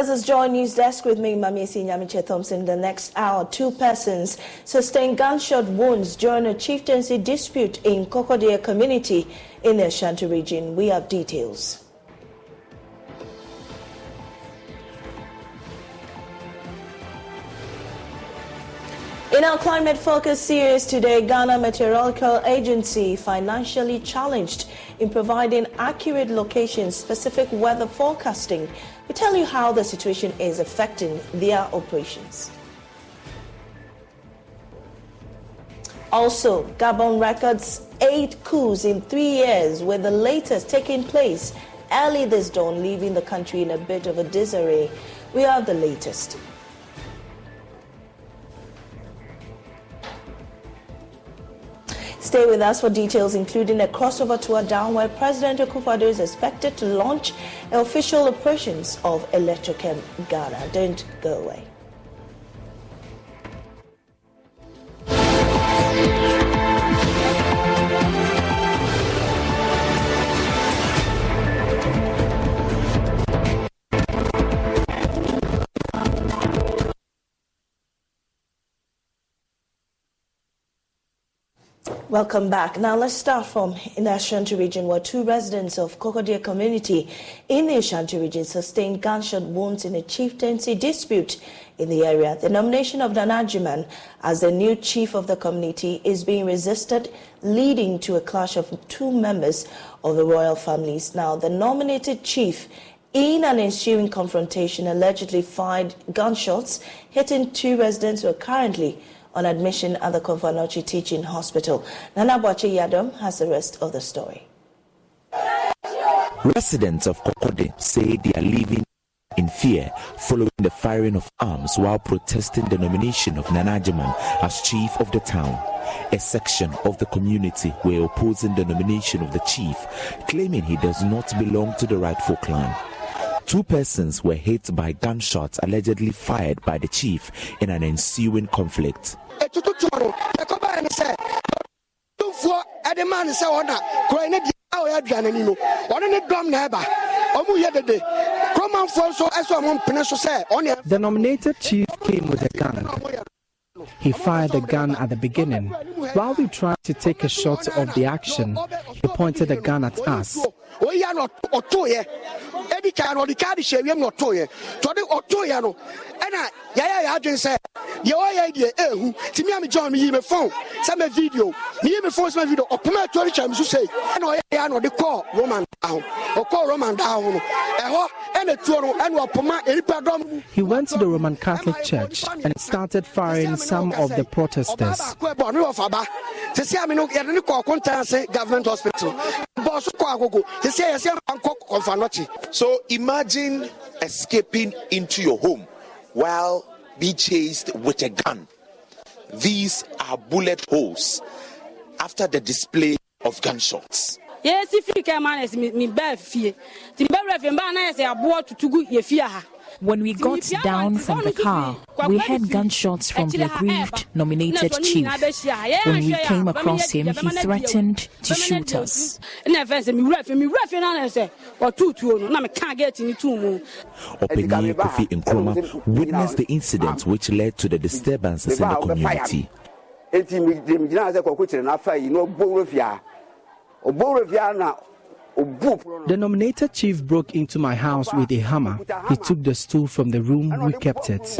This is Joy News Desk with me, Mamiesi Nyamiche Thompson. In the next hour, 2 persons sustained gunshot wounds during a chieftaincy dispute in Kokodie community in the Ashanti region. We have details. In our climate focus series today, Ghana Meteorological Agency financially challenged in providing accurate location-specific weather forecasting. We tell you how the situation is affecting their operations. Also, Gabon records 8 coups in 3 years, with the latest taking place early this dawn, leaving the country in a bit of a disarray. We have the latest. Stay with us for details, including a crossover tour down where President Akufo-Addo is expected to launch official operations of Electrochem Ghana. Don't go away. Welcome back. Now let's start from in the Ashanti region, where 2 residents of Kokodie community in the Ashanti region sustained gunshot wounds in a chieftaincy dispute in the area. The nomination of Nanajiman as the new chief of the community is being resisted, leading to a clash of 2 members of the royal families. Now, the nominated chief, in an ensuing confrontation, allegedly fired gunshots, hitting 2 residents who are currently on admission at the Konfanochi Teaching Hospital. Nana Boache Yadom has the rest of the story. Residents of Kokodie say they are living in fear following the firing of arms while protesting the nomination of Nanajiman as chief of the town. A section of the community were opposing the nomination of the chief, claiming he does not belong to the rightful clan. 2 persons were hit by gunshots allegedly fired by the chief in an ensuing conflict. The nominated chief came with a gun. He fired the gun at the beginning. While we tried to take a shot of the action, he pointed the gun at us. He went to the Roman Catholic Church and started firing some of the protesters. So imagine escaping into your home while being chased with a gun. These are bullet holes after the display of gunshots. Yes, if you can manage me bad fear. When we got down from the car, we heard gunshots from the aggrieved nominated chief. When we came across him, he threatened to shoot us. Openye Kofi Nkrumah witnessed the incident which led to the disturbances in the community. The nominated chief broke into my house with a hammer. He took the stool from the room we kept it.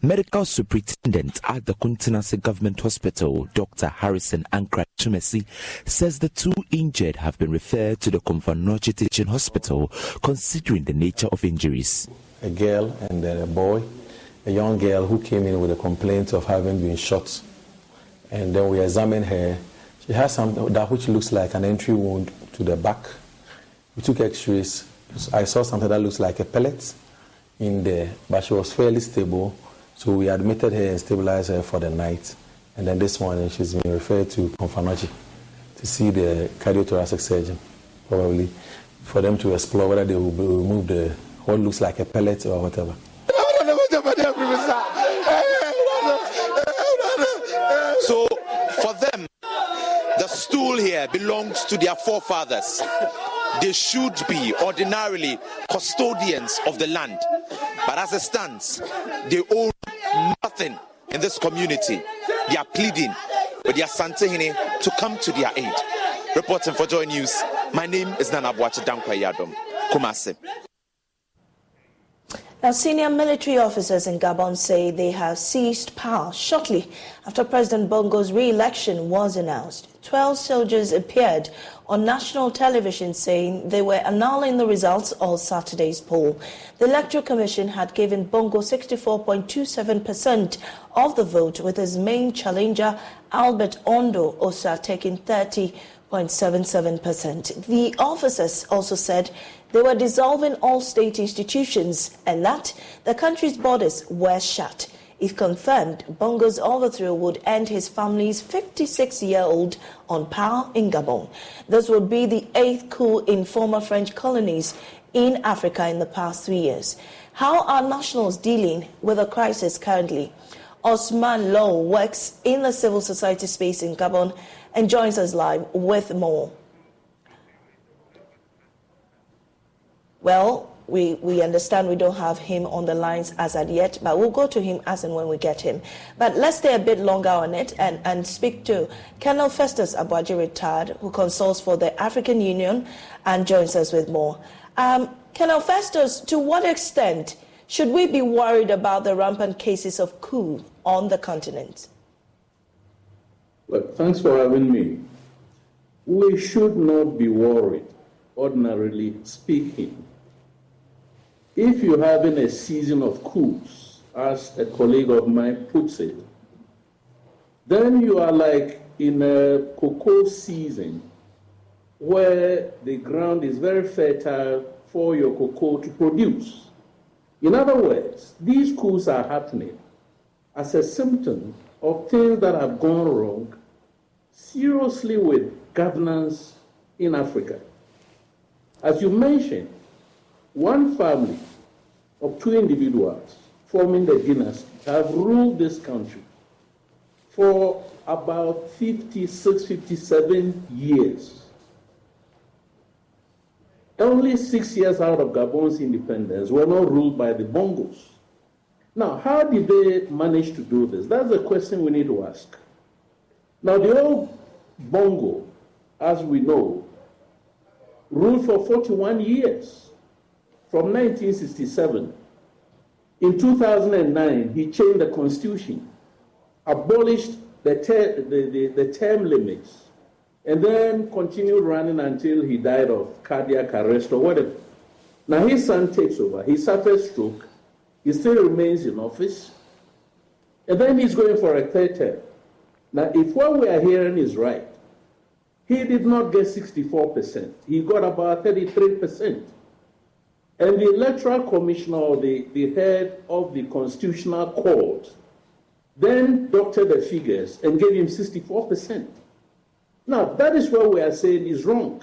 Medical Superintendent at the Kuntinase Government Hospital, Dr. Harrison Ankra Chumesi, says the 2 injured have been referred to the Konfanochi Teaching Hospital, considering the nature of injuries. A girl and then a boy, a young girl who came in with a complaint of having been shot. And then we examined her. She has something that which looks like an entry wound to the back. We took x-rays. I saw something that looks like a pellet in there, but she was fairly stable. So we admitted her and stabilized her for the night. And then this morning she's been referred to Konfanochi to see the cardiothoracic surgeon, probably, for them to explore whether they will remove what looks like a pellet or whatever. stool here belongs to their forefathers. They should be ordinarily custodians of the land. But as it stands, they own nothing in this community. They are pleading with their Santehine to come to their aid. Reporting for Joy News, my name is Nana Boache Dankwayadom, Kumasi. Now, senior military officers in Gabon say they have seized power shortly after President Bongo's re-election was announced. 12 soldiers appeared on national television saying they were annulling the results of Saturday's poll. The Electoral Commission had given Bongo 64.27% of the vote, with his main challenger, Albert Ondo Osa, taking 30.77%. The officers also said they were dissolving all state institutions and that the country's borders were shut. If confirmed, Bongo's overthrow would end his family's 56-year-old on power in Gabon. This would be the 8th coup in former French colonies in Africa in the past 3 years. How are nationals dealing with the crisis currently? Osman Low works in the civil society space in Gabon and joins us live with more. Well, we understand we don't have him on the lines as at yet, but we'll go to him as and when we get him. But let's stay a bit longer on it and speak to Colonel Festus Abuaji, retired, who consults for the African Union and joins us with more. Colonel Festus, to what extent should we be worried about the rampant cases of coup on the continent? Well, thanks for having me. We should not be worried, ordinarily speaking. If you're having a season of coups, as a colleague of mine puts it, then you are like in a cocoa season where the ground is very fertile for your cocoa to produce. In other words, these coups are happening as a symptom of things that have gone wrong seriously with governance in Africa. As you mentioned, one family of 2 individuals forming the dynasty have ruled this country for about 56, 57 years. Only 6 years out of Gabon's independence were not ruled by the Bongos. Now, how did they manage to do this? That's the question we need to ask. Now, the old Bongo, as we know, ruled for 41 years. From 1967, in 2009, he changed the constitution, abolished the term limits, and then continued running until he died of cardiac arrest or whatever. Now his son takes over. He suffered stroke. He still remains in office, and then he's going for a 3rd term. Now, if what we are hearing is right, he did not get 64%. He got about 33%. And the Electoral Commissioner, or the head of the Constitutional Court, then doctored the figures and gave him 64%. Now, that is what we are saying is wrong.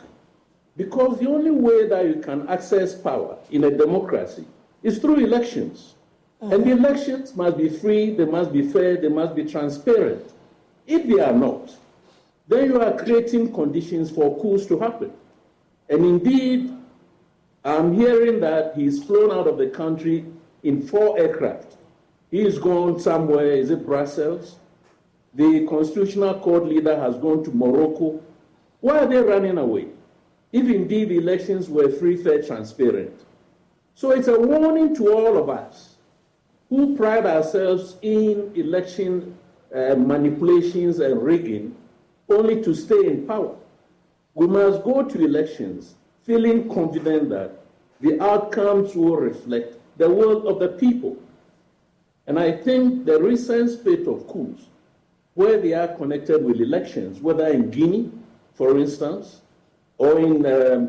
Because the only way that you can access power in a democracy is through elections. And the elections must be free, they must be fair, they must be transparent. If they are not, then you are creating conditions for coups to happen. And indeed, I'm hearing that he's flown out of the country in 4 aircraft. He's gone somewhere, is it Brussels? The Constitutional Court leader has gone to Morocco. Why are they running away? If indeed the elections were free, fair, transparent. So it's a warning to all of us who pride ourselves in election manipulations and rigging only to stay in power. We must go to elections feeling confident that the outcomes will reflect the will of the people. And I think the recent spate of coups, where they are connected with elections, whether in Guinea, for instance, or in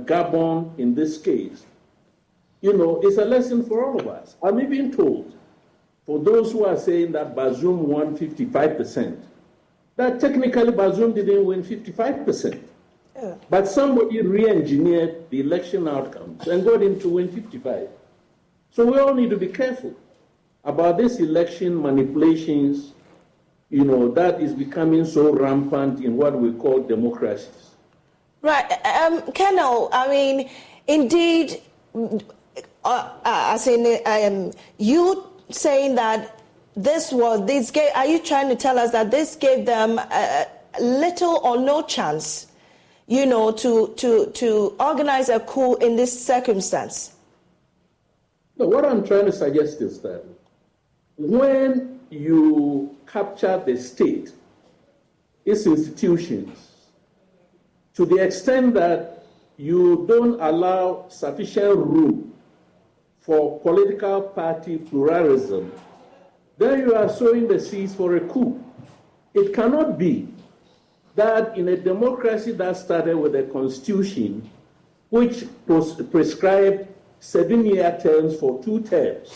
Gabon in this case, is a lesson for all of us. I'm even told, for those who are saying that Bazoum won 55%, that technically Bazoum didn't win 55%. But somebody re-engineered the election outcomes and got him to win 55. So we all need to be careful about these election manipulations, that is becoming so rampant in what we call democracies. Right, Colonel, I mean, indeed, as in you saying that are you trying to tell us that this gave them little or no chance, to organize a coup in this circumstance? No, what I'm trying to suggest is that when you capture the state, its institutions, to the extent that you don't allow sufficient room for political party pluralism, then you are sowing the seeds for a coup. It cannot be that in a democracy that started with a constitution which prescribed 7-year terms for 2 terms,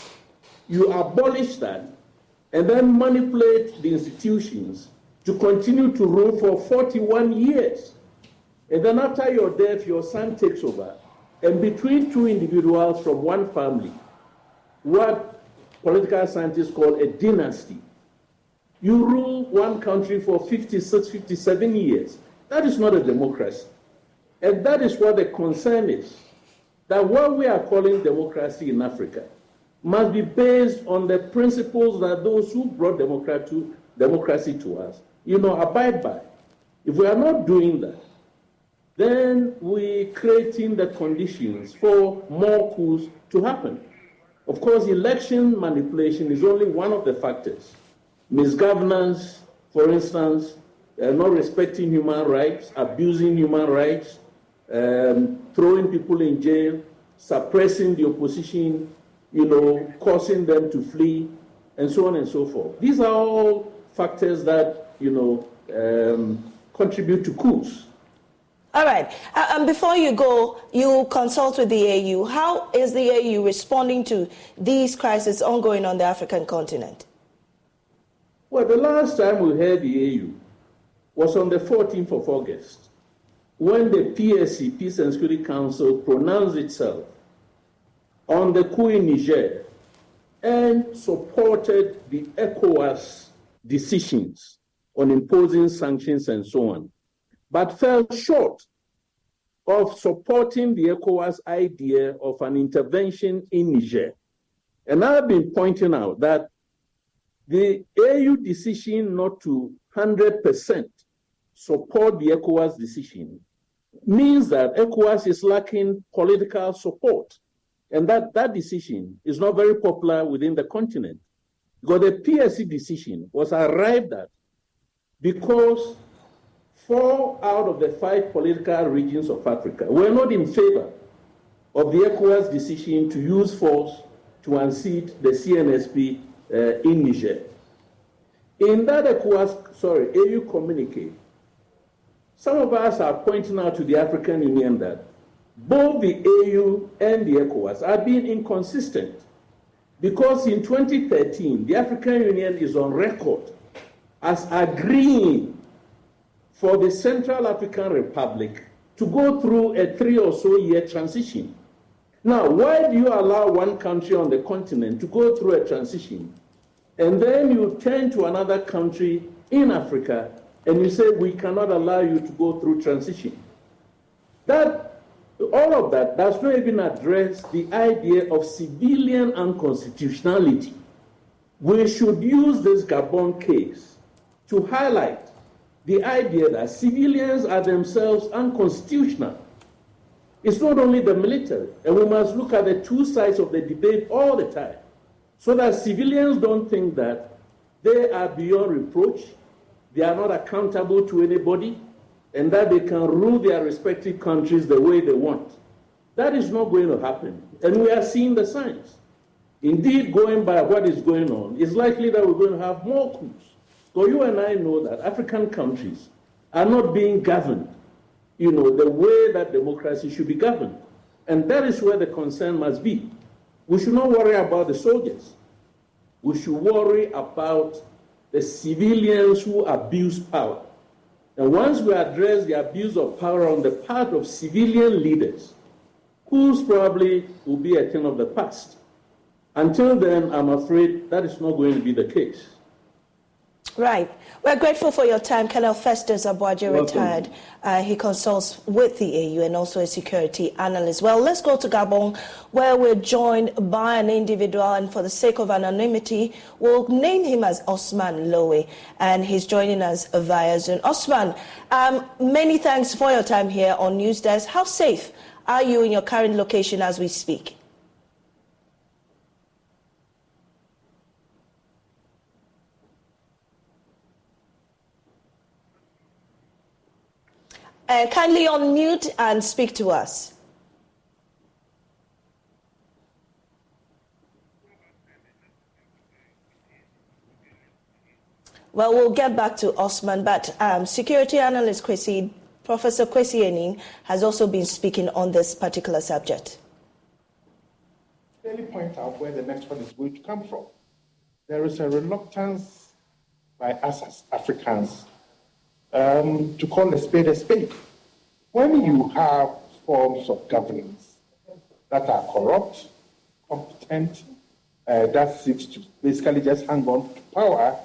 you abolish that and then manipulate the institutions to continue to rule for 41 years. And then after your death, your son takes over. And between 2 individuals from one family, what political scientists call a dynasty, you rule one country for 56, 57 years. That is not a democracy. And that is what the concern is, that what we are calling democracy in Africa must be based on the principles that those who brought democracy to us, abide by. If we are not doing that, then we're creating the conditions for more coups to happen. Of course, election manipulation is only one of the factors. Misgovernance, for instance, not respecting human rights, abusing human rights, throwing people in jail, suppressing the opposition, causing them to flee, and so on and so forth. These are all factors that, contribute to coups. All right. Before you go, you consult with the AU. How is the AU responding to these crises ongoing on the African continent? Well, the last time we heard the AU was on the 14th of August, when the PSC, Peace and Security Council, pronounced itself on the coup in Niger and supported the ECOWAS decisions on imposing sanctions and so on, but fell short of supporting the ECOWAS idea of an intervention in Niger. And I've been pointing out that the AU decision not to 100% support the ECOWAS decision means that ECOWAS is lacking political support, and that decision is not very popular within the continent. Because the PSC decision was arrived at because 4 out of the 5 political regions of Africa were not in favor of the ECOWAS decision to use force to unseat the CNSP in Niger. In that AU communique, some of us are pointing out to the African Union that both the AU and the ECOWAS are being inconsistent, because in 2013, the African Union is on record as agreeing for the Central African Republic to go through a 3 or so year transition. Now, why do you allow one country on the continent to go through a transition, and then you turn to another country in Africa and you say, we cannot allow you to go through transition? All of that does not even address the idea of civilian unconstitutionality. We should use this Gabon case to highlight the idea that civilians are themselves unconstitutional. It's not only the military, and we must look at the 2 sides of the debate all the time, so that civilians don't think that they are beyond reproach, they are not accountable to anybody, and that they can rule their respective countries the way they want. That is not going to happen, and we are seeing the signs. Indeed, going by what is going on, it's likely that we're going to have more coups. So you and I know that African countries are not being governed, the way that democracy should be governed. And that is where the concern must be. We should not worry about the soldiers. We should worry about the civilians who abuse power. And once we address the abuse of power on the part of civilian leaders, coups probably will be a thing of the past. Until then, I'm afraid that is not going to be the case. Right. We're grateful for your time. Colonel Festus Abuaje retired. He consults with the AU and also a security analyst. Well, let's go to Gabon, where we're joined by an individual, and for the sake of anonymity, we'll name him as Osman Lowe, and he's joining us via Zoom. Osman, many thanks for your time here on News Desk. How safe are you in your current location as we speak? Kindly unmute and speak to us. Well, we'll get back to Osman, but security analyst Professor Kwesi Ening has also been speaking on this particular subject. Clearly point out where the next one is going to come from. There is a reluctance by us as Africans to call a spade a spade. When you have forms of governance that are corrupt, competent, that seeks to basically just hang on to power,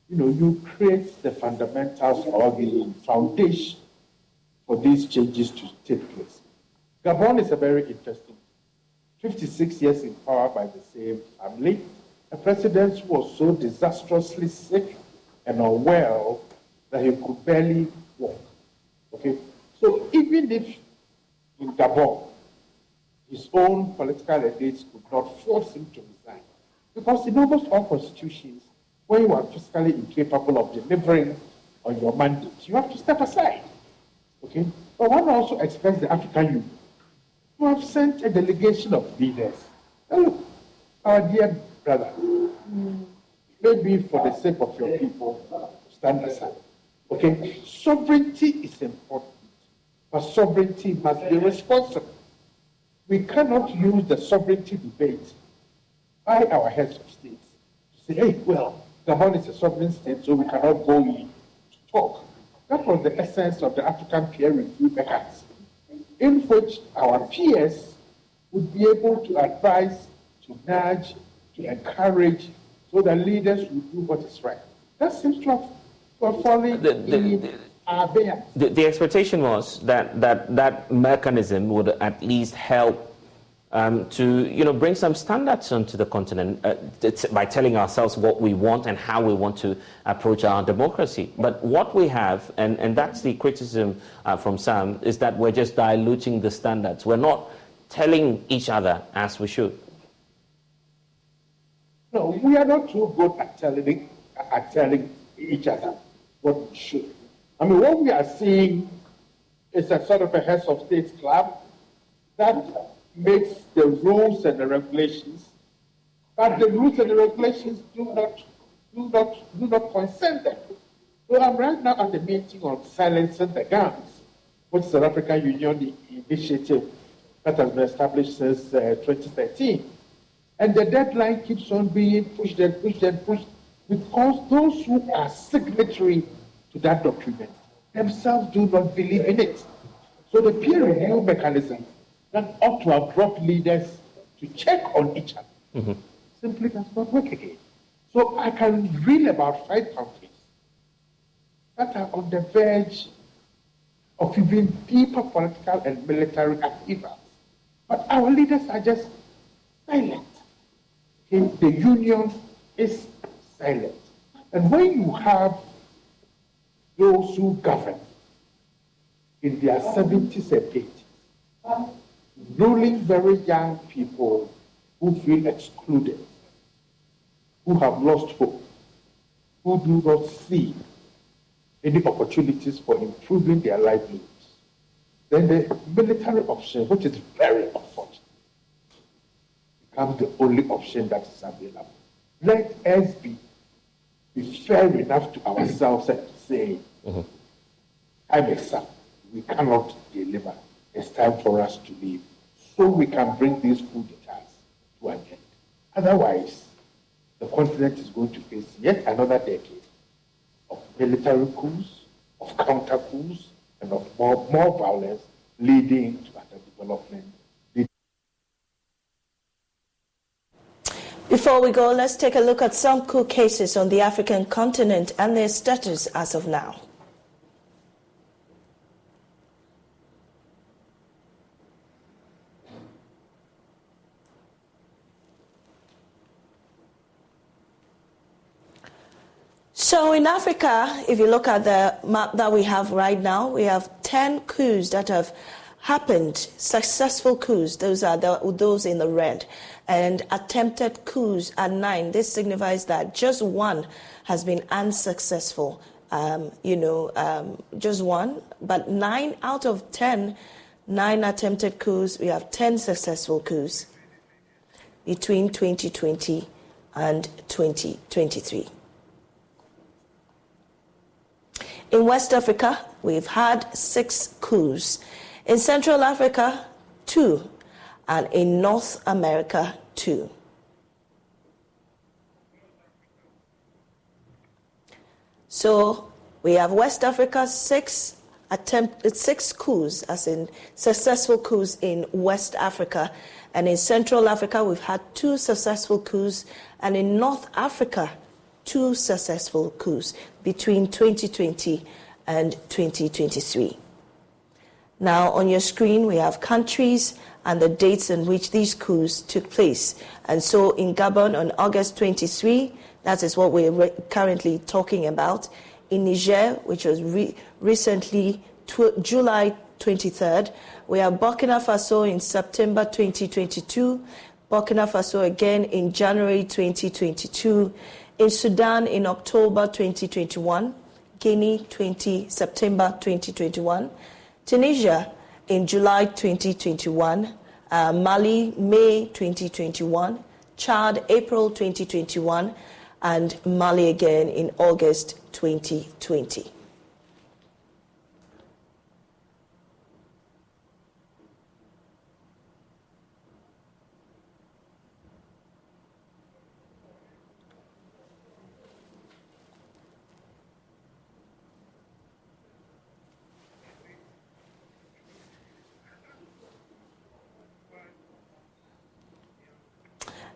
you create the fundamentals or the foundation for these changes to take place. Gabon is a very interesting 56 years in power by the same family. A president who was so disastrously sick and unwell that he could barely walk. Okay? So even if in Gabon, his own political elites could not force him to resign, because in almost all constitutions, when you are fiscally incapable of delivering on your mandate, you have to step aside. Okay? But one also expects the African Union to have sent a delegation of leaders. Look, our dear brother, maybe for the sake of your people, stand aside. Okay, sovereignty is important, but sovereignty must be responsible. We cannot use the sovereignty debate by our heads of states to say, hey, well, Gabon is a sovereign state, so we cannot go in to talk. That was the essence of the African peer review mechanism, in which our peers would be able to advise, to nudge, to encourage, so that leaders would do what is right. That seems to have the expectation was that mechanism would at least help to bring some standards onto the continent by telling ourselves what we want and how we want to approach our democracy. But what we have, and that's the criticism from some, is that we're just diluting the standards. We're not telling each other as we should. No, we are not too good at telling each other what we should. I mean, what we are seeing is a sort of a heads of states club that makes the rules and the regulations, but the rules and the regulations do not concern them. So I'm right now at the meeting on silencing the guns, which is an African Union initiative that has been established since 2013. And the deadline keeps on being pushed and pushed and pushed, because those who are signatory to that document themselves do not believe in it. So the peer review mechanism that ought to have brought leaders to check on each other simply does not work again. So I can read about 5 countries that are on the verge of even deeper political and military upheavals, but our leaders are just silent. Okay? The union is silent. And when you have those who govern in their 70s and 80s, ruling very young people who feel excluded, who have lost hope, who do not see any opportunities for improving their livelihoods, then the military option, which is very unfortunate, becomes the only option that is available. Let us be fair enough to ourselves and say, time is up. We cannot deliver. It's time for us to leave, so we can bring these coup d'etats to an end. Otherwise, the continent is going to face yet another decade of military coups, of counter coups, and of more violence, leading to underdevelopment. Before we go, let's take a look at some coup cases on the African continent and their status as of now. So in Africa, if you look at the map that we have right now, we have 10 coups that have happened, successful coups. Those are those in the red. And attempted coups are 9. This signifies that just one has been unsuccessful. Just one. But 9 out of 10, 9 attempted coups, we have 10 successful coups between 2020 and 2023. In West Africa, we've had 6 coups. In Central Africa, 2. And in North America, 2. So we have West Africa, 6 coups, as in successful coups in West Africa. And in Central Africa, we've had 2 successful coups. And in North Africa, 2 successful coups between 2020 and 2023. Now on your screen we have countries and the dates in which these coups took place. And so in Gabon on August 23, that is what we're currently talking about. In Niger, which was recently July 23rd, we have Burkina Faso in September 2022, Burkina Faso again in January 2022, in Sudan in October 2021, Guinea September 2021, Tunisia in July 2021, Mali May 2021, Chad April 2021, and Mali again in August 2020.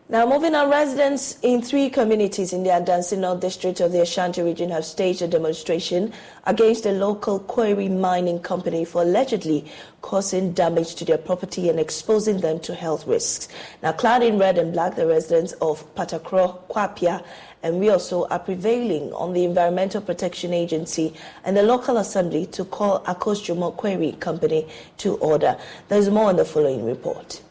Now, moving on, residents in 3 communities in the Adansi North district of the Ashanti region have staged a demonstration against a local quarry mining company for allegedly causing damage to their property and exposing them to health risks. Now, clad in red and black, the residents of Patakro, Kwapia, and Rioso are prevailing on the Environmental Protection Agency and the local assembly to call Akos Jomo Quarry Company to order. There's more in the following report.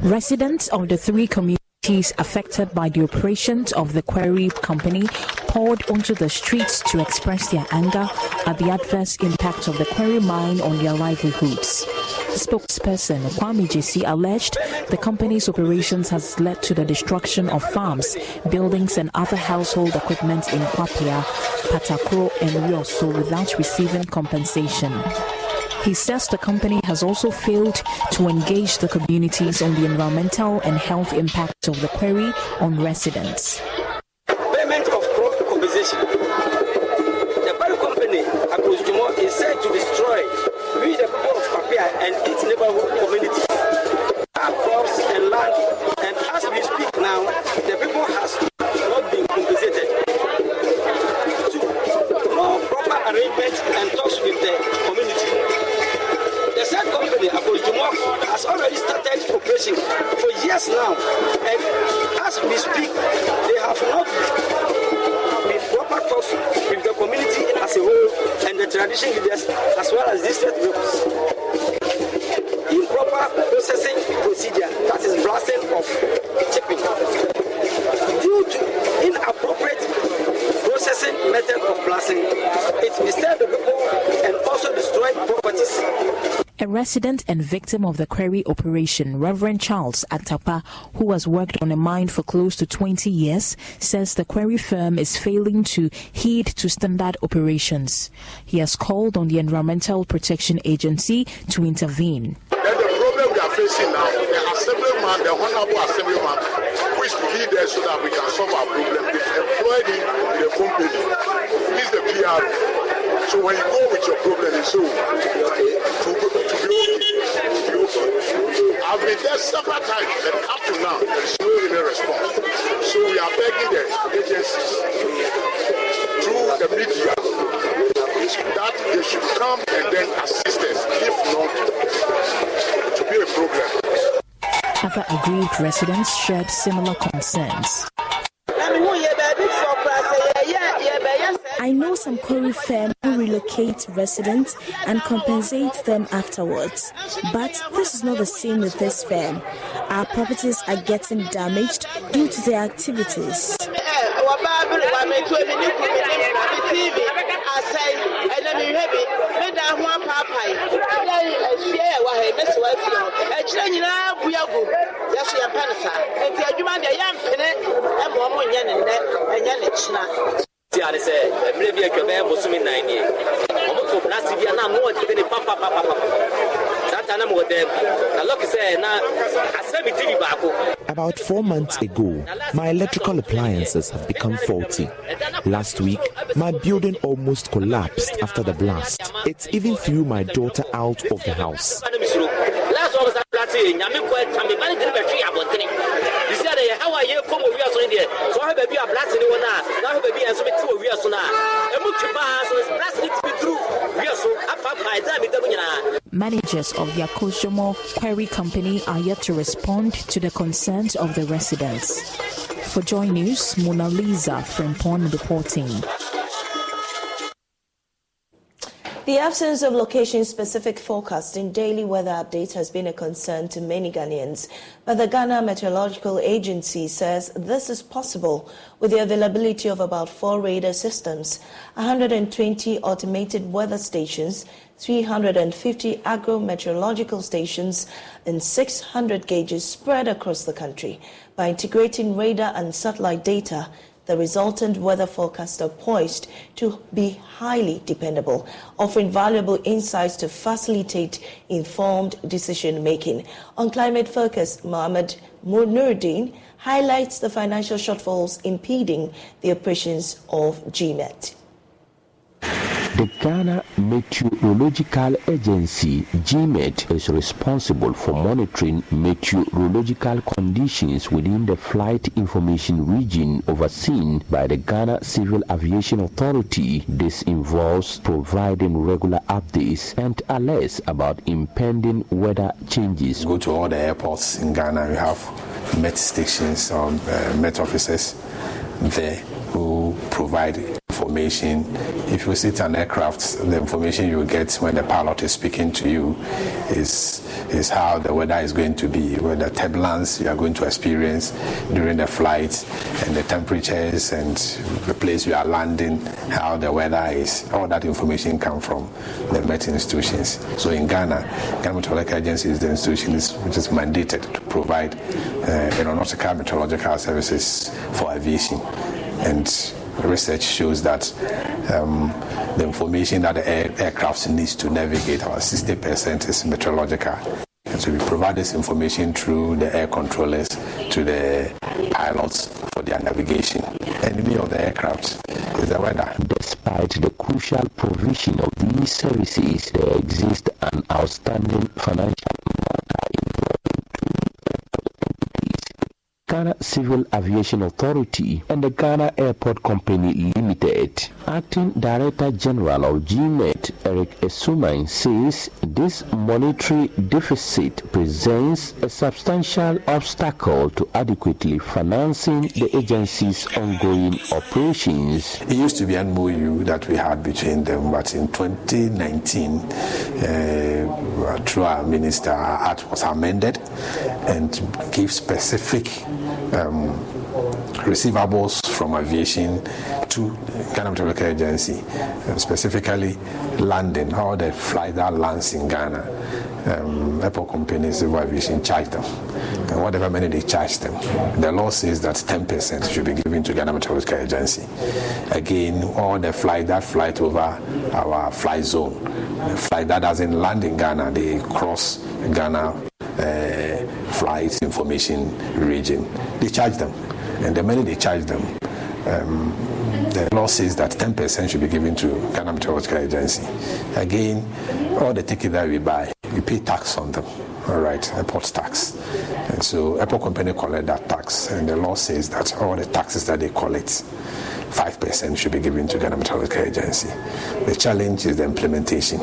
Residents of the 3 communities affected by the operations of the quarry company poured onto the streets to express their anger at the adverse impact of the quarry mine on their livelihoods. Spokesperson Kwame Jesse alleged the company's operations has led to the destruction of farms, buildings and other household equipment in Kwapia, Patakro and Rioso without receiving compensation. He says the company has also failed to engage the communities on the environmental and health impacts of the quarry on residents. Payment of crop compensation. The quarry company, Akos Jomo, is said to destroy the people of Papia and its neighborhood communities, crops and land. And as we speak now, the people has not been compensated. No proper arrangement and talks with the community. The said company, Gabon Crisis, has already started operation for years now, and as we speak, they have not been proper talks with the community as a whole and the tradition leaders as well as district reps. Improper processing procedure, that is blasting of chipping, due to inappropriate processing method of blasting, it disturbed the people and also destroyed properties. A resident and victim of the quarry operation, Reverend Charles Atapa, who has worked on a mine for close to 20 years, says the quarry firm is failing to heed to standard operations. He has called on the Environmental Protection Agency to intervene. Then the problem we are facing now, the assemblyman, the honorable assemblyman, who is to be there so that we can solve our problem, is employed in the company. He's the PR. So when you go with your problem, it's so to be okay. I've been there several times, and up to now, there is no real response. So we are begging the agencies through the media that they should come and then assist us. If not, it will be a problem. Other aggrieved residents shared similar concerns. I know some quarry firm who relocate residents and compensate them afterwards, but this is not the same with this firm. Our properties are getting damaged due to their activities. About 4 months ago, my electrical appliances have become faulty. Last week, my building almost collapsed after the blast. It even threw my daughter out of the house. Managers of the Akojomo Quarry Company are yet to respond to the concerns of the residents. For Joy News, Mona Lisa Frimpon reporting. The absence of location-specific forecast in daily weather updates has been a concern to many Ghanaians, but the Ghana Meteorological Agency says this is possible with the availability of about 4 radar systems, 120 automated weather stations, 350 agro-meteorological stations, and 600 gauges spread across the country. By integrating radar and satellite data, the resultant weather forecasts are poised to be highly dependable, offering valuable insights to facilitate informed decision-making. On climate focus, Mohammed Nuruddin highlights the financial shortfalls impeding the operations of GMET. The Ghana Meteorological Agency, GMET, is responsible for monitoring meteorological conditions within the flight information region overseen by the Ghana Civil Aviation Authority. This involves providing regular updates and alerts about impending weather changes. Go to all the airports in Ghana, we have Met stations or Met officers there who provide information. If you sit an aircraft, the information you get when the pilot is speaking to you is how the weather is going to be, whether turbulence you are going to experience during the flight, and the temperatures and the place you are landing, how the weather is. All that information comes from the Met institutions. So in Ghana, Ghana Meteorological Agency is the institution which is mandated to provide aeronautical meteorological services for aviation. And research shows that the information that the aircraft needs to navigate, about 60% is meteorological. And so we provide this information through the air controllers to the pilots for their navigation. Enemy of the aircraft is the weather. Despite the crucial provision of these services, there exists an outstanding financial matter involving Ghana Civil Aviation Authority and the Ghana Airport Company Limited. Acting Director General of GMET, Eric Esumai, says this monetary deficit presents a substantial obstacle to adequately financing the agency's ongoing operations. It used to be an MOU that we had between them, but in 2019, through our minister, our act was amended and gave specific receivables from aviation to Ghana Meteorological Agency, specifically landing, all the flight that lands in Ghana. Airport companies, civil aviation, charge them. And whatever money they charge them, the law says that 10% should be given to Ghana Meteorological Agency. Again, all the flight that flight over our flight zone, flight that doesn't land in Ghana, they cross Ghana flight information region, they charge them. And the money they charge them, the law says that 10% should be given to Ghana Meteorological Agency. Again, all the tickets that we buy, we pay tax on them. all right, airport tax. And so airport company collect that tax, and the law says that all the taxes that they collect, 5% should be given to Ghana Meteorological Agency. The challenge is the implementation.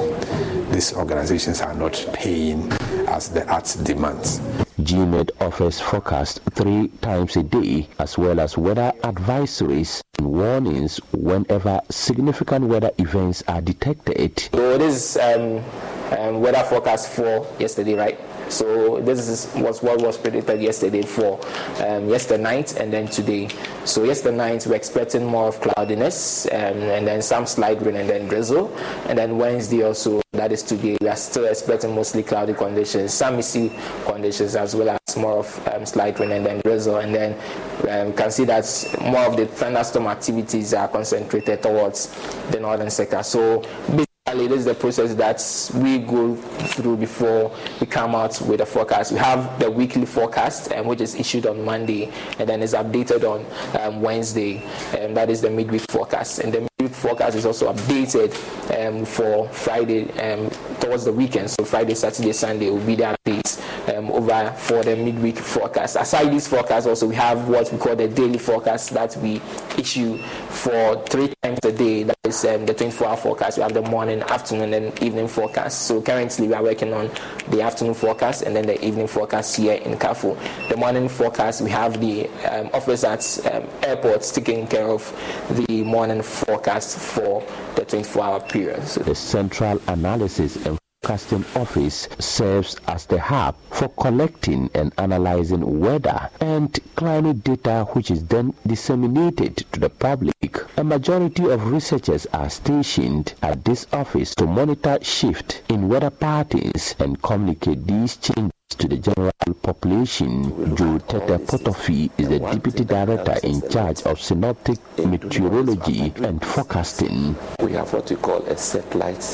These organizations are not paying as the Act demands. GMET offers forecast 3 times a day, as well as weather advisories and warnings whenever significant weather events are detected. So this is weather forecast for yesterday, right? So this was what was predicted yesterday for yesterday night and then today. So yesterday night we're expecting more of cloudiness and then some slight rain and then drizzle. And then Wednesday also, that is today, we are still expecting mostly cloudy conditions, some misty conditions, as well as more of slight rain and then drizzle. And then we can see that more of the thunderstorm activities are concentrated towards the northern sector. So this is the process that we go through before we come out with a forecast. We have the weekly forecast, which is issued on Monday, and then is updated on Wednesday, and that is the midweek forecast. And the midweek forecast is also updated for Friday towards the weekend. So Friday, Saturday, Sunday will be the updates over for the midweek forecast. Aside this forecast, also we have what we call the daily forecast that we issue for 3 times a day. That is the 24-hour forecast. We have the morning, afternoon, and evening forecast. So currently we are working on the afternoon forecast and then the evening forecast here in Kafo. The morning forecast, we have the office at airports taking care of the morning forecast for the 24-hour period. So the Central Analysis and Forecasting Office serves as the hub for collecting and analyzing weather and climate data, which is then disseminated to the public. A majority of researchers are stationed at this office to monitor shift in weather patterns and communicate these changes to the general population. Joe Tete Potofi is the Deputy Director in charge of Synoptic Meteorology and Forecasting. We have what we call a satellite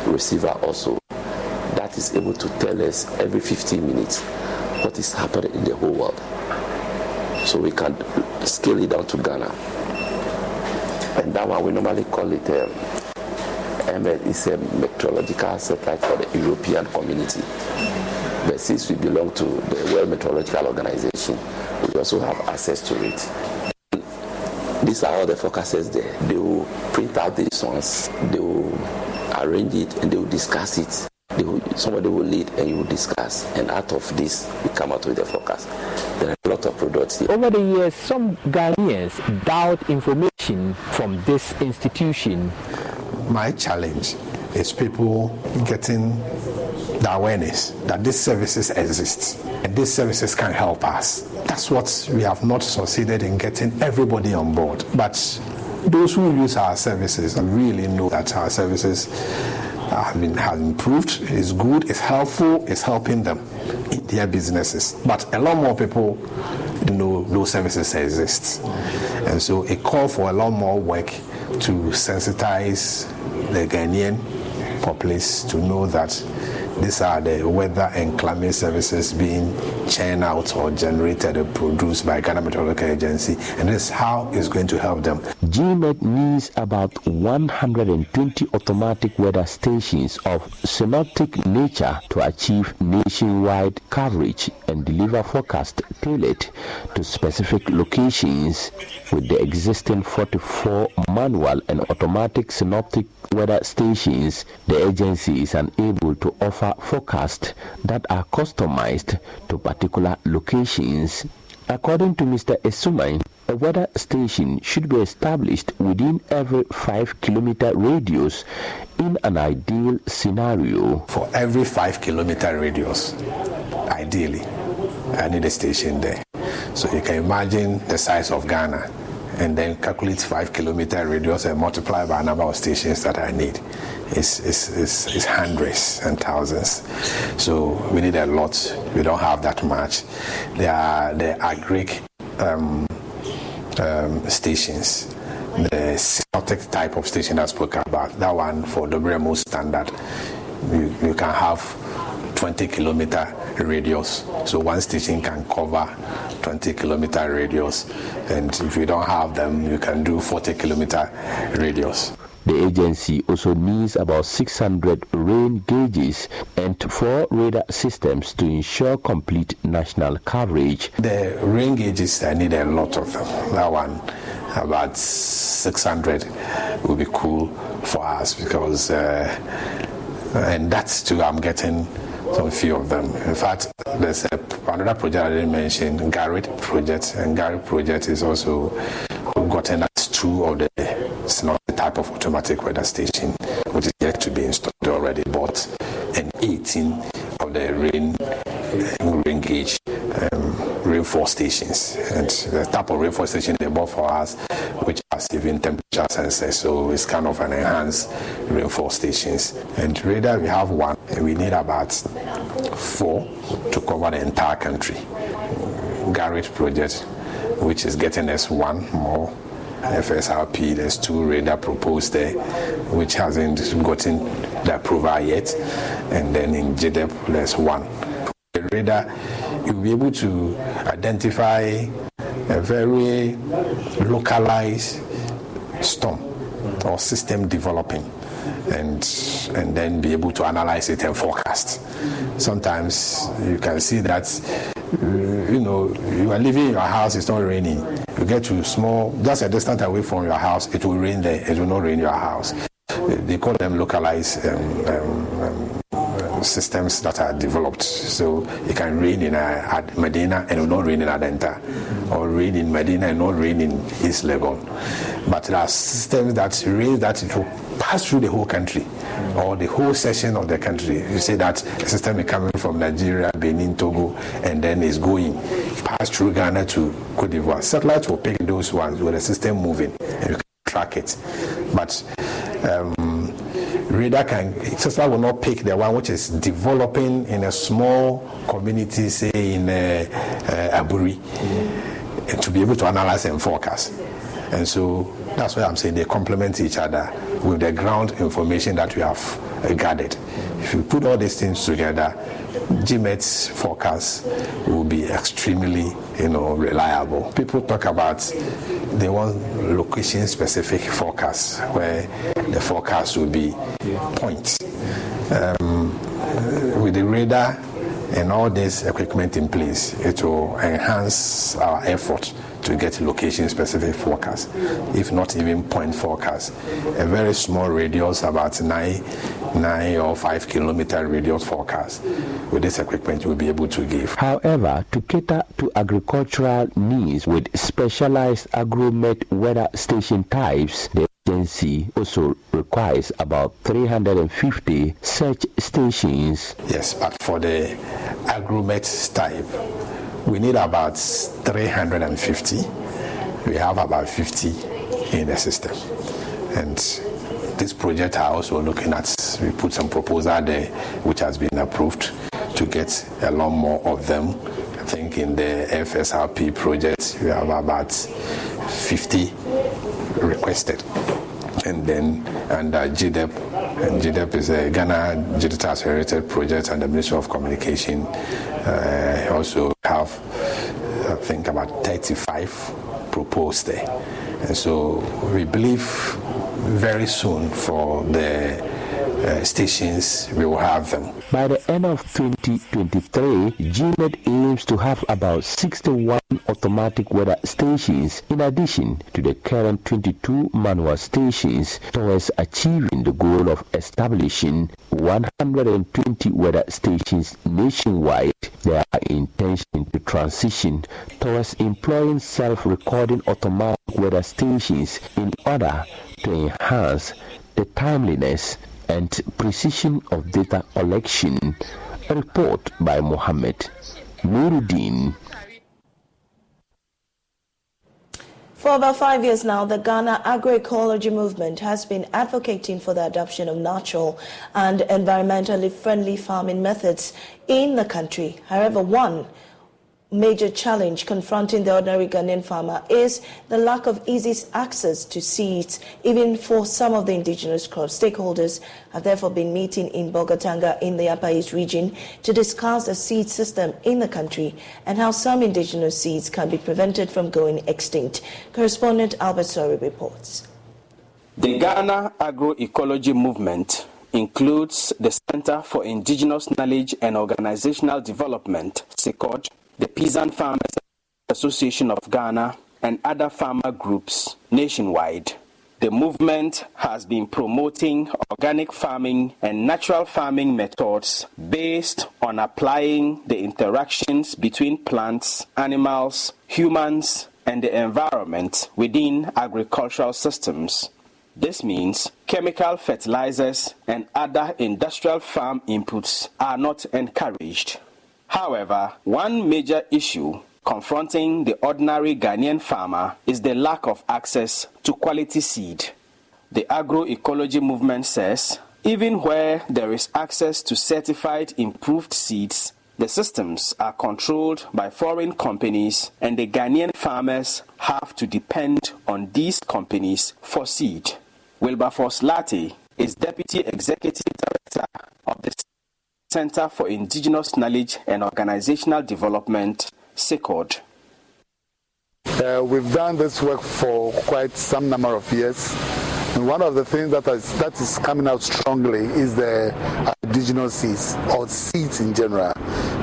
receiver also that is able to tell us every 15 minutes what is happening in the whole world. So we can scale it down to Ghana. And that one we normally call it it's a meteorological satellite for the European community. But since we belong to the World Meteorological Organization, we also have access to it. These are all the forecasters there. They will print out these ones, they will arrange it, and they will discuss it. Somebody will lead and you will discuss, and out of this we come out with a forecast. There are a lot of products here. Over the years, some Ghanaians doubt information from this institution. My challenge is people getting the awareness that these services exist and these services can help us. That's what we have not succeeded in, getting everybody on board. But those who use our services really know that our services have improved, is good, is helpful, is helping them in their businesses. But a lot more people know those services exist. And so a call for a lot more work to sensitize the Ghanaian populace to know that these are the weather and climate services being churned out or generated or produced by Ghana Meteorological Agency, and this is how it's going to help them. GMET needs about 120 automatic weather stations of synoptic nature to achieve nationwide coverage and deliver forecast tailored to specific locations. With the existing 44 manual and automatic synoptic weather stations, the agency is unable to offer forecasts that are customized to particular locations. According to Mr. Esumai, a weather station should be established within every 5-kilometer radius in an ideal scenario. For every 5-kilometer radius, ideally, I need a station there. So you can imagine the size of Ghana and then calculate 5-kilometer radius and multiply by a number of stations that I need. It's hundreds and thousands. So we need a lot. We don't have that much. There are the agric stations, the synoptic type of station I spoke about. That one for WMO standard, you can have 20-kilometer radius. So one station can cover 20-kilometer radius, and if you don't have them, you can do 40-kilometer radius. The agency also needs about 600 rain gauges and 4 radar systems to ensure complete national coverage. The rain gauges, I need a lot of them. That one, about 600 will be cool for us because, and that's too, I'm getting some few of them. In fact, there's another project I didn't mention, Garrett project, and Garrett project is also gotten us 2 of the, it's not the type of automatic weather station, which is yet to be installed, already bought, and 18 of the rain gauge rainfall stations. And the type of rainfall station they bought for us, which has even temperature sensors, so it's kind of an enhanced rainfall stations. And radar, we have 1, and we need about 4 to cover the entire country. Garrett project, which is getting us 1 more. FSRP, there's 2 radar proposed there, which hasn't gotten the approval yet. And then in GDEP, there's 1. The radar, you'll be able to identify a very localized storm or system developing, and then be able to analyze it and forecast. Sometimes you can see that you are living in your house, it's not raining. You get to just a distance away from your house, it will rain there, it will not rain your house. They call them localized systems that are developed. So it can rain in Medina and it will not rain in Adenta, or rain in Medina and not rain in East Legon. But there are systems that rain that it will pass through the whole country or the whole section of the country. You say that a system is coming from Nigeria, Benin, Togo, and then is going pass through Ghana to Cote d'Ivoire. Satellites will pick those ones with the system moving and you can track it. But radar satellite will not pick the one which is developing in a small community, say in Aburi, and to be able to analyze and forecast. And so that's why I'm saying they complement each other with the ground information that we have gathered. If you put all these things together, GMET's forecast will be extremely, reliable. People talk about they want location-specific forecasts, where the forecast will be points. With the radar and all this equipment in place, it will enhance our effort to get location-specific forecast, if not even point forecast. A very small radius, about 9 or 5 kilometer radius forecast, with this equipment we'll be able to give. However, to cater to agricultural needs with specialized agromet weather station types, the agency also requires about 350 such stations. Yes, but for the agromet type, we need about 350. We have about 50 in the system. And this project are also looking at, we put some proposal there which has been approved to get a lot more of them. I think in the FSRP project we have about 50 requested. And then under GDEP, and GDEP is a Ghana Digital Accelerated Project, and the Ministry of Communication also have, I think, about 35 proposed there. And so we believe very soon for the stations we will have them. By the end of 2023, GMET aims to have about 61 automatic weather stations in addition to the current 22 manual stations, towards achieving the goal of establishing 120 weather stations nationwide. There are intention to transition towards employing self-recording automatic weather stations in order to enhance the timeliness and precision of data collection. A report by Mohammed Nuruddin. For about 5 years now, the Ghana agroecology movement has been advocating for the adoption of natural and environmentally friendly farming methods in the country. However, one major challenge confronting the ordinary Ghanaian farmer is the lack of easy access to seeds, even for some of the indigenous crops. Stakeholders have therefore been meeting in Bogatanga in the Upper East region to discuss the seed system in the country and how some indigenous seeds can be prevented from going extinct. Correspondent Albert Sori reports. The Ghana Agroecology Movement includes the Center for Indigenous Knowledge and Organizational Development, SICOD, the Peasant Farmers Association of Ghana, and other farmer groups nationwide. The movement has been promoting organic farming and natural farming methods based on applying the interactions between plants, animals, humans, and the environment within agricultural systems. This means chemical fertilizers and other industrial farm inputs are not encouraged. However, one major issue confronting the ordinary Ghanaian farmer is the lack of access to quality seed. The agroecology movement says even where there is access to certified improved seeds, the systems are controlled by foreign companies and the Ghanaian farmers have to depend on these companies for seed. Wilberforce Latte is Deputy Executive Director of the Center for Indigenous Knowledge and Organizational Development, SICOD. We've done this work for quite some number of years, and one of the things that is coming out strongly is the indigenous seeds, or seeds in general,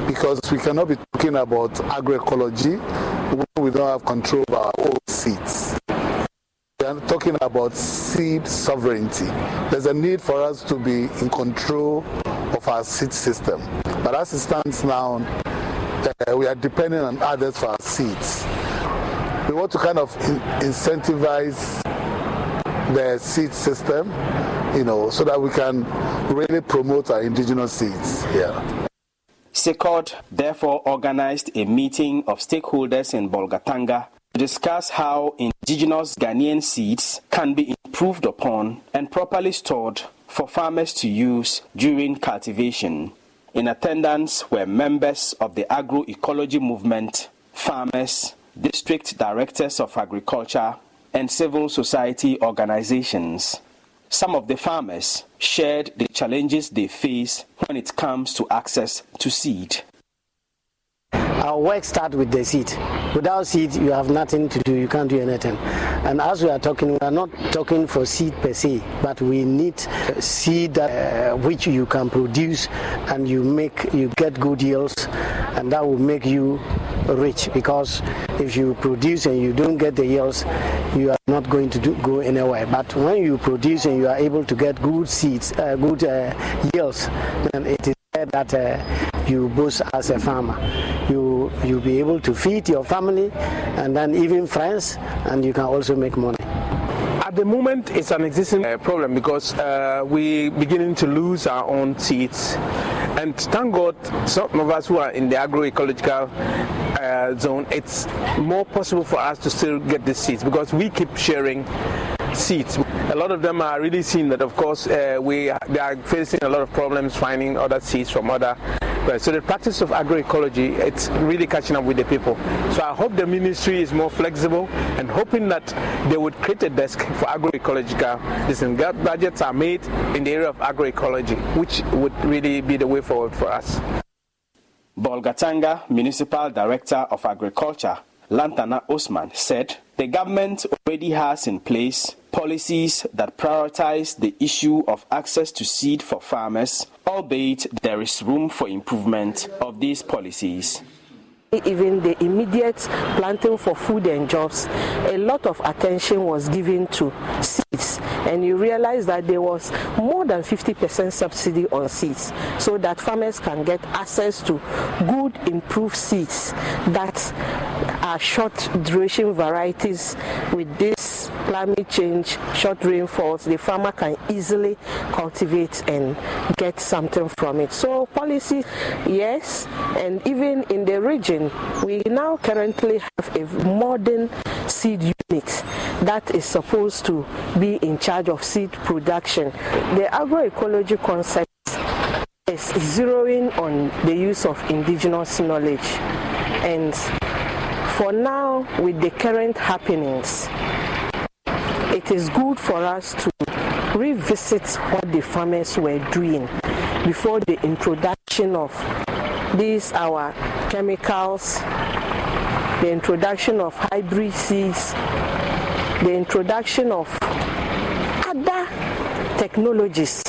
because we cannot be talking about agroecology when we don't have control of our own seeds. We are talking about seed sovereignty. There's a need for us to be in control of our seed system, but as it stands now, we are depending on others for our seeds. We want to kind of incentivize the seed system, so that we can really promote our indigenous seeds here. SICOD therefore organized a meeting of stakeholders in Bolgatanga to discuss how indigenous Ghanaian seeds can be improved upon and properly stored for farmers to use during cultivation. In attendance were members of the agroecology movement, farmers, district directors of agriculture, and civil society organizations. Some of the farmers shared the challenges they face when it comes to access to seed. Our work starts with the seed. Without seed, you have nothing to do. You can't do anything. And as we are talking, we are not talking for seed per se, but we need seed which you can produce, and you get good yields, and that will make you rich. Because if you produce and you don't get the yields, you are not going to go anywhere. But when you produce and you are able to get good seeds, good yields, then it is there that you boast as a farmer. You'll be able to feed your family and then even friends, and you can also make money. At the moment, it's an existing problem because we're beginning to lose our own seeds. And thank God, some of us who are in the agroecological zone, it's more possible for us to still get these seeds because we keep sharing seeds. A lot of them are really seeing that, of course, they are facing a lot of problems finding other seeds from other. So the practice of agroecology, it's really catching up with the people. So I hope the ministry is more flexible and hoping that they would create a desk for agroecological. Budgets are made in the area of agroecology, which would really be the way forward for us. Bolgatanga Municipal Director of Agriculture, Lantana Osman, said the government already has in place policies that prioritize the issue of access to seed for farmers, albeit there is room for improvement of these policies. Even the immediate planting for food and jobs, a lot of attention was given to seeds, and you realize that there was more than 50% subsidy on seeds, so that farmers can get access to good improved seeds that are short duration varieties. With this climate change, short rainfalls, the farmer can easily cultivate and get something from it. So policy, yes, and even in the region, we now currently have a modern seed unit that is supposed to be in charge of seed production. The agroecology concept is zeroing on the use of indigenous knowledge, and for now, with the current happenings, it is good for us to revisit what the farmers were doing before the introduction of these our chemicals, the introduction of hybrid seeds, the introduction of technologies.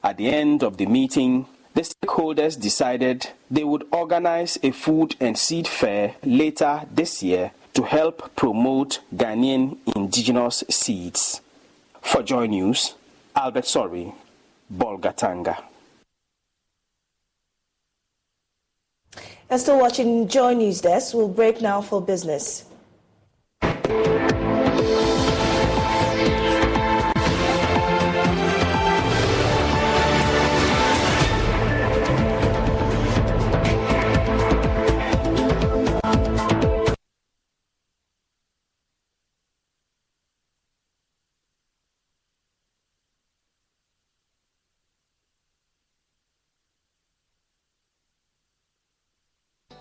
At the end of the meeting, the stakeholders decided they would organize a food and seed fair later this year to help promote Ghanaian indigenous seeds. For Joy News, Albert Sori, Bolgatanga. You're still watching Joy News Desk. We'll break now for business.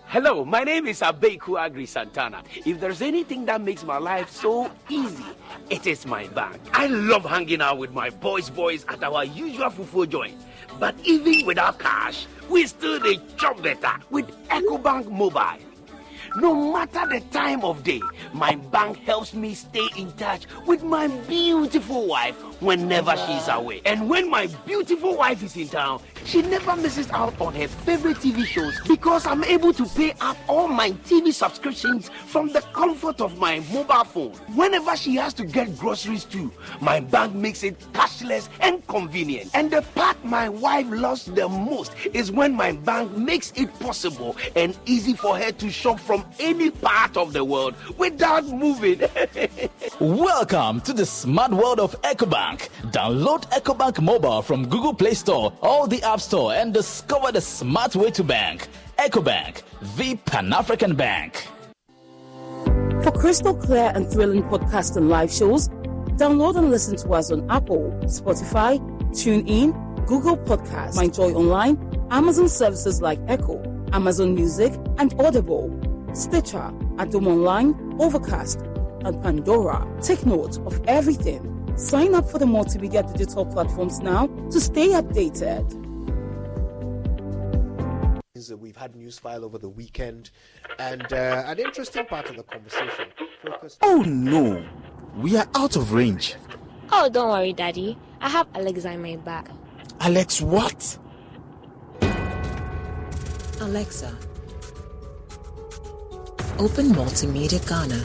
Hello, my name is Abeku Agri Santana. If there's anything that makes my life so easy, it is my bank. I love hanging out with my boys at our usual fufu joint. But even without cash, we still dey chop better with EcoBank Mobile. No matter the time of day, my bank helps me stay in touch with my beautiful wife whenever she's away. And when my beautiful wife is in town, she never misses out on her favorite TV shows because I'm able to pay up all my TV subscriptions from the comfort of my mobile phone. Whenever she has to get groceries too, my bank makes it cashless and convenient. And the part my wife loves the most is when my bank makes it possible and easy for her to shop from any part of the world without moving. Welcome to the smart world of EcoBank. Download EcoBank Mobile from Google Play Store or the App Store and discover the smart way to bank. EcoBank, the Pan-African Bank. For crystal clear and thrilling podcasts and live shows, download and listen to us on Apple, Spotify, TuneIn, Google Podcasts, MyJoy Online, Amazon services like Echo, Amazon Music, and Audible, Stitcher, Adom Online, Overcast, and Pandora. Take note of everything. Sign up for the multimedia digital platforms now to stay updated. We've had news file over the weekend, and an interesting part of the conversation focused. Oh no, we are out of range. Oh, don't worry, Daddy. I have Alexa in my bag. Alex, what? Alexa, open Multimedia Ghana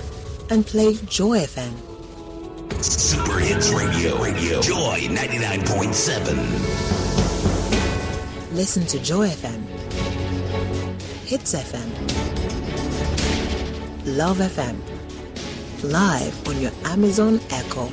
and play Joy FM. Super Hits Radio, Joy 99.7. Listen to Joy FM, Hits FM, Love FM, live on your Amazon Echo.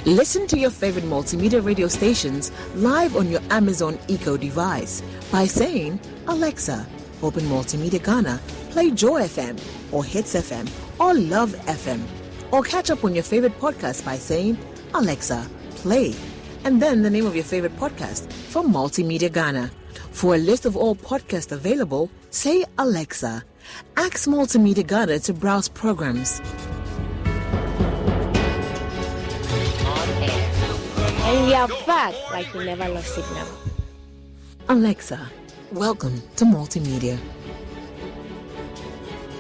Listen to your favorite multimedia radio stations live on your Amazon Echo device by saying, Alexa, open Multimedia Ghana, play Joy FM or Hits FM or Love FM. Or catch up on your favorite podcast by saying, Alexa, play, and then the name of your favorite podcast from Multimedia Ghana. For a list of all podcasts available, say Alexa. Ask Multimedia Ghana to browse programs. And we are back like we never lost signal. Alexa, welcome to Multimedia.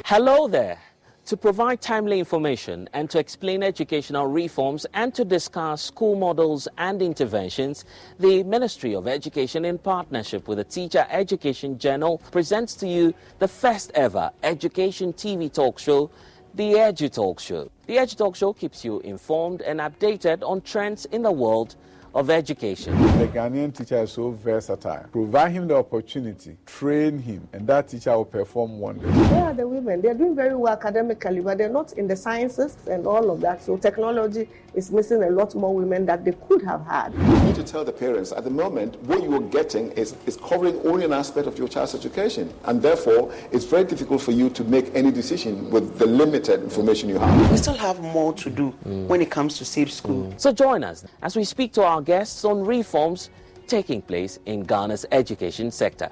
Hello there. To provide timely information and to explain educational reforms and to discuss school models and interventions, the Ministry of Education, in partnership with the Teacher Education Journal, presents to you the first ever education TV talk show, The Edu Talk Show. The Edu Talk Show keeps you informed and updated on trends in the world of education. The Ghanaian teacher is so versatile. Provide him the opportunity, train him, and that teacher will perform wonders. Where are the women? They're doing very well academically, but they're not in the sciences and all of that. So technology is missing a lot more women that they could have had. You need to tell the parents, at the moment, what you are getting is covering only an aspect of your child's education. And therefore, it's very difficult for you to make any decision with the limited information you have. We still have more to do when it comes to safe school. So join us as we speak to our guests on reforms taking place in Ghana's education sector.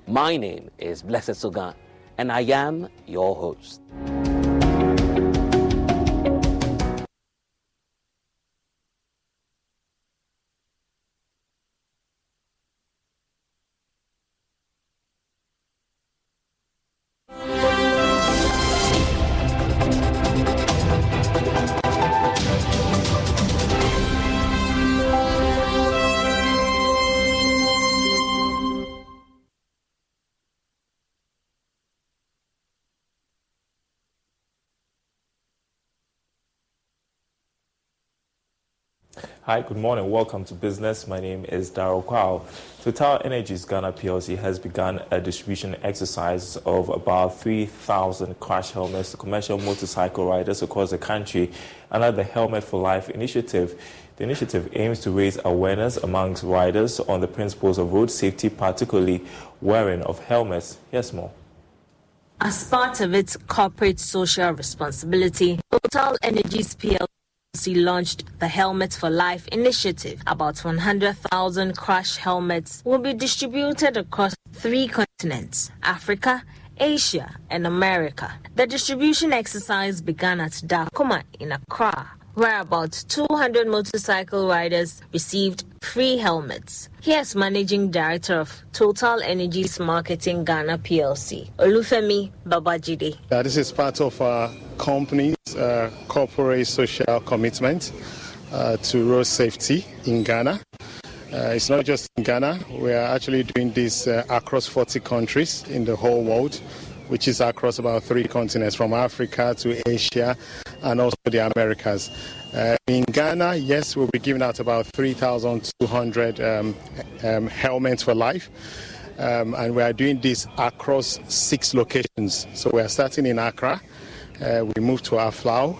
My name is Blessed Sogan, and I am your host. Hi, good morning. Welcome to Business. My name is Darryl Kwao. Total Energies Ghana PLC has begun a distribution exercise of about 3,000 crash helmets to commercial motorcycle riders across the country under the Helmet for Life initiative. The initiative aims to raise awareness amongst riders on the principles of road safety, particularly wearing of helmets. Here's more. As part of its corporate social responsibility, Total Energies PLC launched the Helmet for Life initiative. About 100,000 crash helmets will be distributed across 3 continents: Africa, Asia, and America. The distribution exercise began at Dakoma in Accra, where about 200 motorcycle riders received free helmets. Here's Managing Director of Total Energies Marketing Ghana PLC, Olufemi Babajide. This is part of our company's corporate social commitment to road safety in Ghana. It's not just in Ghana. We are actually doing this across 40 countries in the whole world, which is across about 3 continents, from Africa to Asia and also the Americas. In Ghana, yes, we'll be giving out about 3,200 helmets for life. And we are doing this across 6 locations. So we are starting in Accra, we move to Aflao,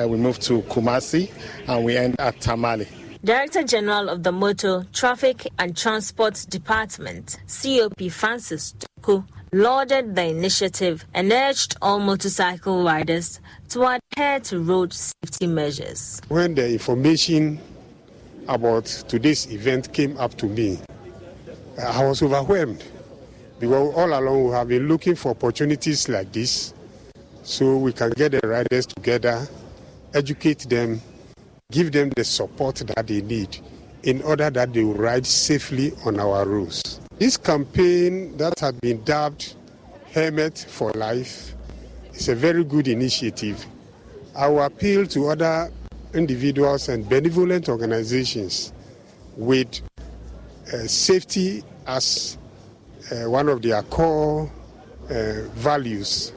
we move to Kumasi, and we end at Tamale. Director General of the Motor, Traffic and Transport Department, COP Francis Tuku, lauded the initiative and urged all motorcycle riders to adhere to road safety measures. When the information about today's event came up to me, I was overwhelmed, because all along we have been looking for opportunities like this so we can get the riders together, educate them, give them the support that they need in order that they will ride safely on our roads. This campaign that has been dubbed Helmet for Life is a very good initiative. I will appeal to other individuals and benevolent organizations with safety as one of their core values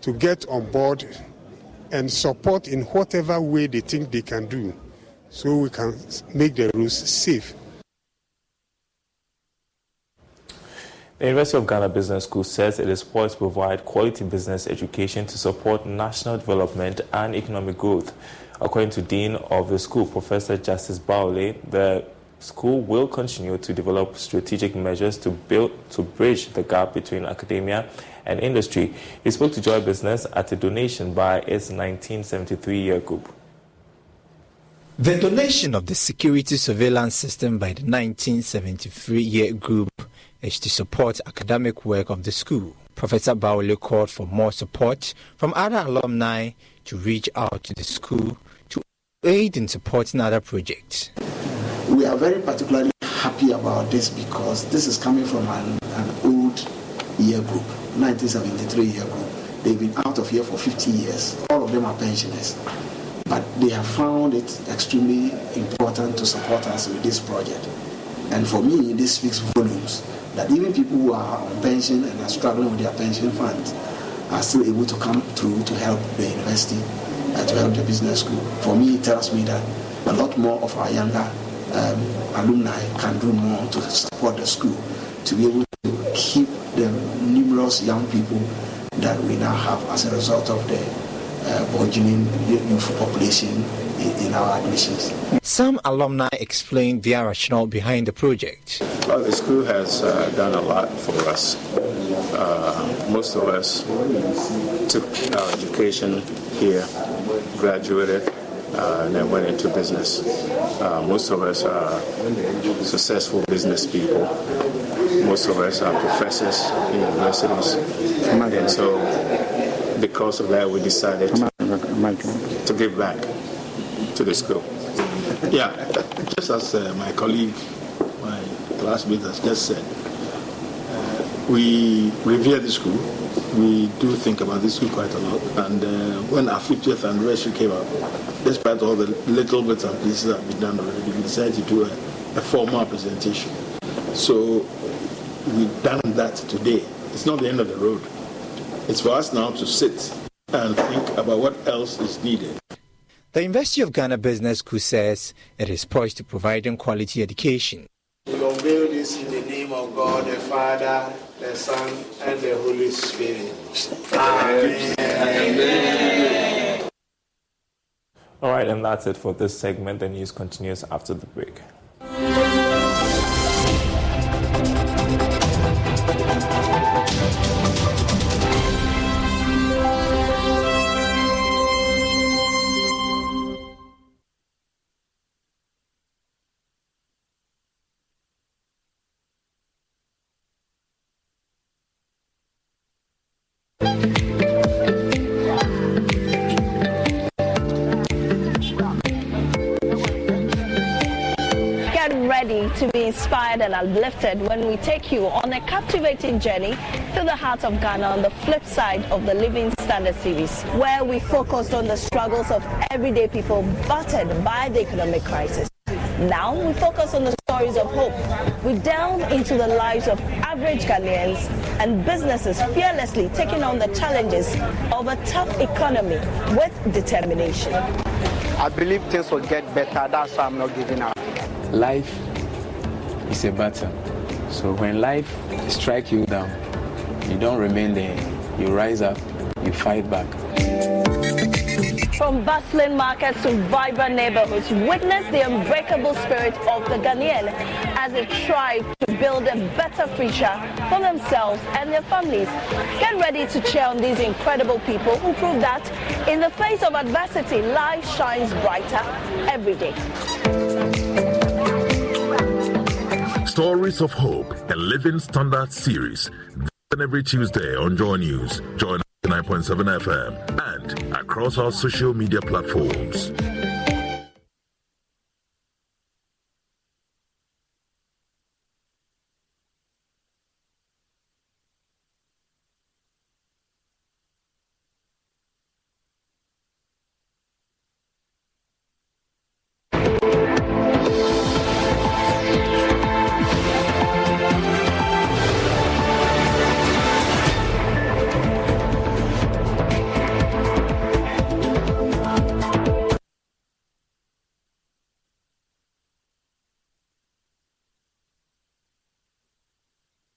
to get on board and support in whatever way they think they can do so we can make the roads safe. The University of Ghana Business School says it is poised to provide quality business education to support national development and economic growth. According to Dean of the school, Professor Justice Baole, the school will continue to develop strategic measures to bridge the gap between academia and industry. He spoke to Joy Business at a donation by its 1973 year group. The donation of the security surveillance system by the 1973 year group is to support academic work of the school. Professor Baole called for more support from other alumni to reach out to the school to aid in supporting other projects. We are very particularly happy about this because this is coming from an old year group, 1973 year group. They've been out of here for 50 years. All of them are pensioners. But they have found it extremely important to support us with this project. And for me, this speaks volumes that even people who are on pension and are struggling with their pension funds are still able to come through to help the university, to help the business school. For me, it tells me that a lot more of our younger alumni can do more to support the school, to be able to keep the numerous young people that we now have as a result of the burgeoning youth population in our admissions. Some alumni explained their rationale behind the project. Well, the school has done a lot for us. Most of us took our education here, graduated, and then went into business. Most of us are successful business people. Most of us are professors in universities. And so because of that, we decided to give back to the school. Yeah, just as my colleague, my classmate has just said, we revere the school. We do think about this school quite a lot. And when our 50th anniversary came up, despite all the little bits and pieces that have been done already, we decided to do a formal presentation. So we've done that today. It's not the end of the road. It's for us now to sit and think about what else is needed. The University of Ghana Business School says it is poised to providing quality education. We unveil this in the name of God, the Father, the Son, and the Holy Spirit. Amen. Amen. All right, and that's it for this segment. The news continues after the break. To be inspired and uplifted when we take you on a captivating journey through the heart of Ghana on the flip side of the Living Standard series, where we focused on the struggles of everyday people battered by the economic crisis. Now we focus on the stories of hope. We delve into the lives of average Ghanaians and businesses fearlessly taking on the challenges of a tough economy with determination. I believe things will get better. That's why I'm not giving up. Life is a battle. So when life strikes you down, you don't remain there. You rise up, you fight back. From bustling markets to vibrant neighborhoods, witness the unbreakable spirit of the Ghanaian as they strive to build a better future for themselves and their families. Get ready to cheer on these incredible people who prove that in the face of adversity, life shines brighter every day. Stories of Hope, a Living Standard series. Then every Tuesday on Joy News, Joy 99.7 FM, and across our social media platforms.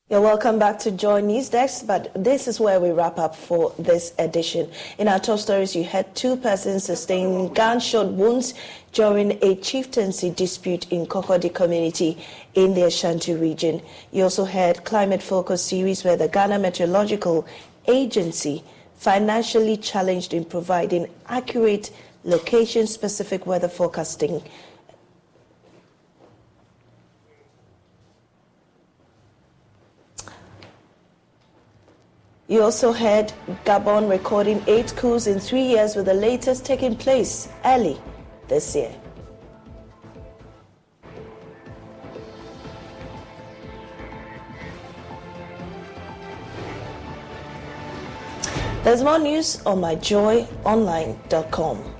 You're welcome back to Joy News Desk, but this is where we wrap up for this edition. In our top stories, you had 2 persons sustain gunshot wounds during a chieftaincy dispute in Kokodi community in the Ashanti region. You also had Climate Focus series where the Ghana Meteorological Agency financially challenged in providing accurate location-specific weather forecasting. You also had Gabon recording 8 coups in 3 years, with the latest taking place early this year. There's more news on myjoyonline.com.